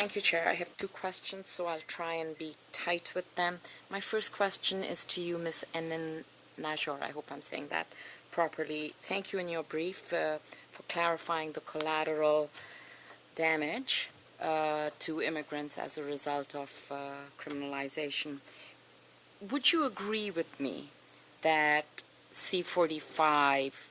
Thank you, Chair. I have two questions, so I'll try and be tight with them. My first question is to you, Ms. Enin Najor. I hope I'm saying that properly. Thank you in your brief for clarifying the collateral damage to immigrants as a result of criminalization. Would you agree with me that C-45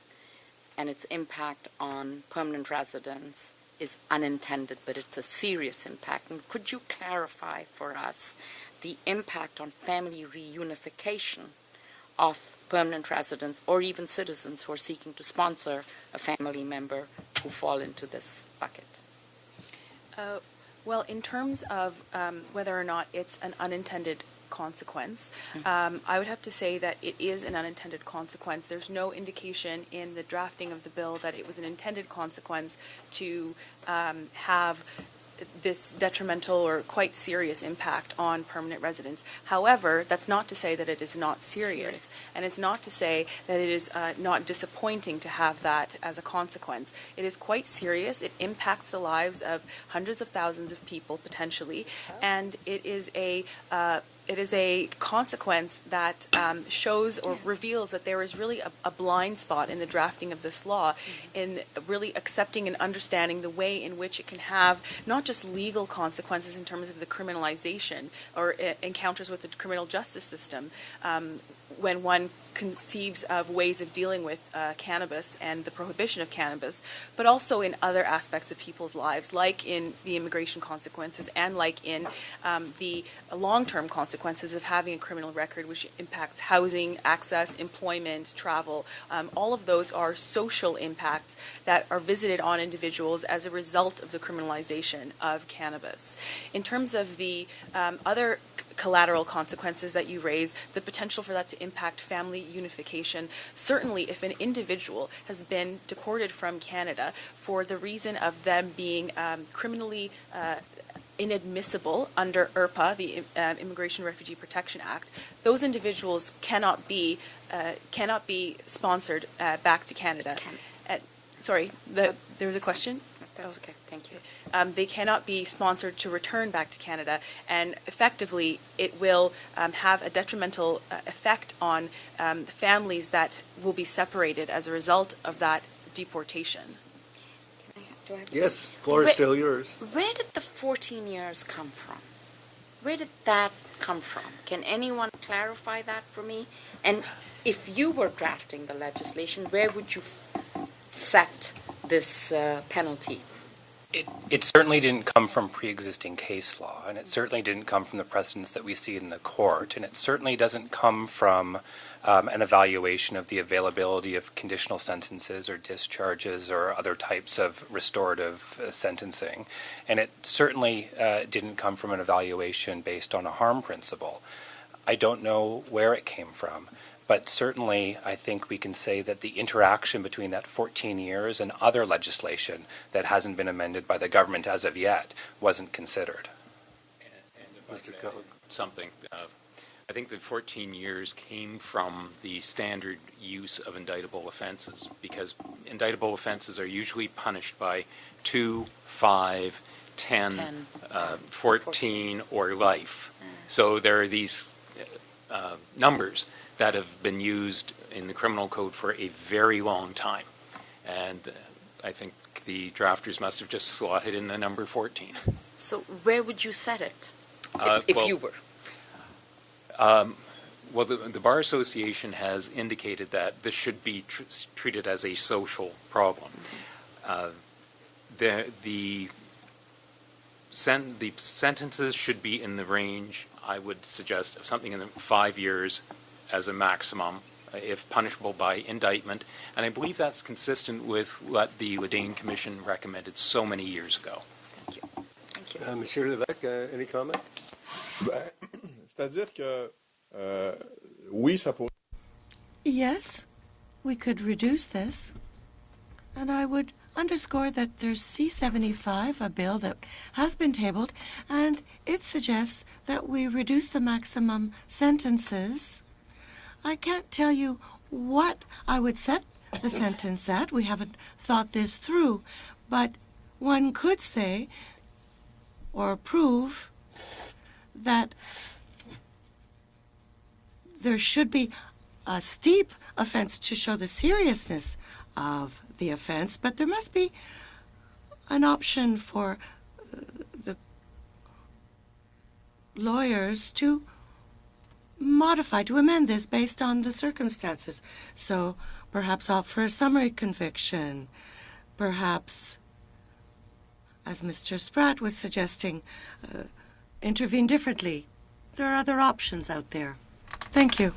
and its impact on permanent residents is unintended, but it's a serious impact? And could you clarify for us the impact on family reunification of permanent residents or even citizens who are seeking to sponsor a family member who fall into this bucket? Well, in terms of whether or not it's an unintended consequence, I would have to say that it is an unintended consequence. There's no indication in the drafting of the bill that it was an intended consequence to have this detrimental or quite serious impact on permanent residents. However, that's not to say that it is not serious, and it's not to say that it is not disappointing to have that as a consequence. It is quite serious. It impacts the lives of hundreds of thousands of people potentially, and it is a consequence that shows or reveals that there is really a blind spot in the drafting of this law in really accepting and understanding the way in which it can have not just legal consequences in terms of the criminalization or encounters with the criminal justice system when one conceives of ways of dealing with cannabis and the prohibition of cannabis, but also in other aspects of people's lives, like in the immigration consequences and like in the long-term consequences of having a criminal record, which impacts housing, access, employment, travel. All of those are social impacts that are visited on individuals as a result of the criminalization of cannabis. In terms of the other collateral consequences that you raise, the potential for that to impact family unification. Certainly, if an individual has been deported from Canada for the reason of them being criminally inadmissible under IRPA, the Immigration Refugee Protection Act, those individuals cannot be sponsored back to Canada. Sorry, there was a question? That's okay, thank you. They cannot be sponsored to return back to Canada, and effectively it will have a detrimental effect on families that will be separated as a result of that deportation. Yes, floor is still yours. Where did the 14 years come from? Where did that come from? Can anyone clarify that for me? And if you were drafting the legislation, where would you set this penalty? It certainly didn't come from pre-existing case law, and it certainly didn't come from the precedents that we see in the court, and it certainly doesn't come from an evaluation of the availability of conditional sentences or discharges or other types of restorative sentencing. And it certainly didn't come from an evaluation based on a harm principle. I don't know where it came from. But certainly, I think we can say that the interaction between that 14 years and other legislation that hasn't been amended by the government as of yet wasn't considered. And if I could add something, I think the 14 years came from the standard use of indictable offenses, because indictable offenses are usually punished by 2, 5, 10, 14, or life. So there are these numbers that have been used in the criminal code for a very long time. And I think the drafters must have just slotted in the number 14. So where would you set it, if you were? Well, the Bar Association has indicated that this should be treated as a social problem. The sentences should be in the range, I would suggest, of something in the 5 years as a maximum, if punishable by indictment. And I believe that's consistent with what the Ledane Commission recommended so many years ago. Thank you. Thank you. Monsieur Lévesque, any comment? C'est-à-dire que, oui, ça pourrait... Yes, we could reduce this. And I would underscore that there's C-75, a bill that has been tabled, and it suggests that we reduce the maximum sentences. I can't tell you what I would set the sentence at. We haven't thought this through. But one could say or prove that there should be a steep offense to show the seriousness of the offense, but there must be an option for the lawyers to modify, to amend this based on the circumstances. So perhaps opt for a summary conviction, perhaps, as Mr. Spratt was suggesting, intervene differently. There are other options out there. Thank you.